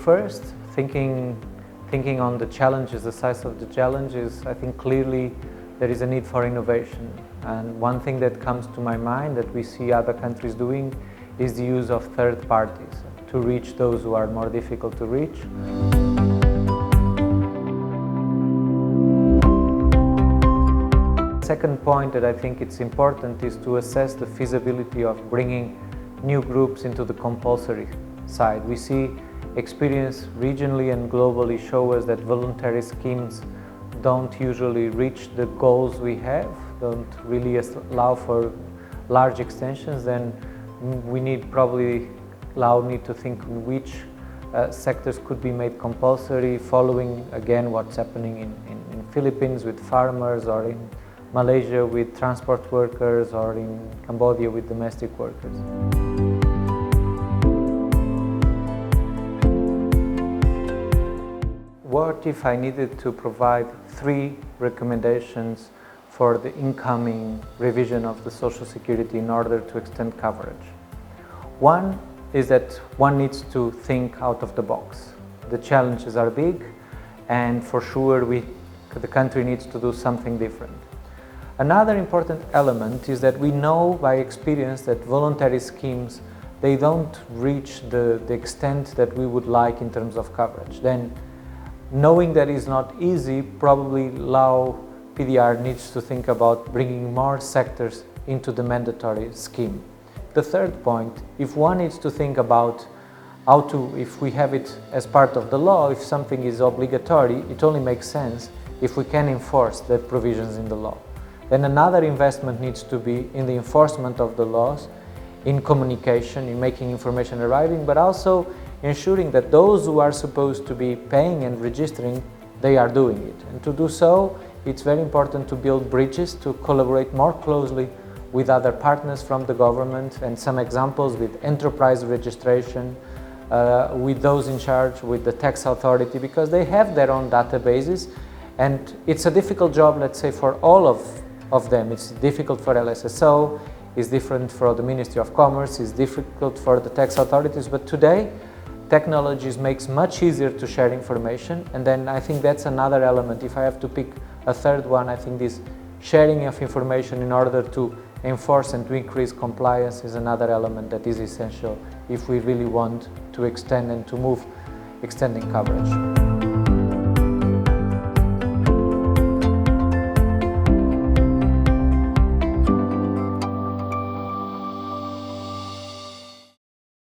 first, thinking on the challenges, the size of the challenges, I think clearly there is a need for innovation. And one thing that comes to my mind that we see other countries doing is the use of third parties to reach those who are more difficult to reach. Second point that I think it's important is to assess the feasibility of bringing new groups into the compulsory side. We see experience regionally and globally show us that voluntary schemes don't usually reach the goals we have, don't really allow for large extensions. Then we need to think which sectors could be made compulsory, following again what's happening in Philippines with farmers, or in Malaysia with transport workers, or in Cambodia with domestic workers. What if I needed to provide 3 recommendations for the incoming revision of the Social Security in order to extend coverage? One is that one needs to think out of the box. The challenges are big, and for sure the country needs to do something different. Another important element is that we know by experience that voluntary schemes, they don't reach the extent that we would like in terms of coverage. Then, knowing that is not easy, probably PDR needs to think about bringing more sectors into the mandatory scheme. The third point, if one needs to think about if we have it as part of the law, if something is obligatory, it only makes sense if we can enforce the provisions in the law. Then another investment needs to be in the enforcement of the laws, in communication, in making information arriving, but also ensuring that those who are supposed to be paying and registering, they are doing it. And to do so, it's very important to build bridges, to collaborate more closely with other partners from the government, and some examples with enterprise registration, with those in charge with the tax authority, because they have their own databases, and it's a difficult job, let's say, for all of them. It's difficult for LSSO, it's different for the Ministry of Commerce, it's difficult for the tax authorities, but today technologies makes much easier to share information. And then I think that's another element. If I have to pick a third one, I think this sharing of information in order to enforce and to increase compliance is another element that is essential if we really want to extend and to move extending coverage.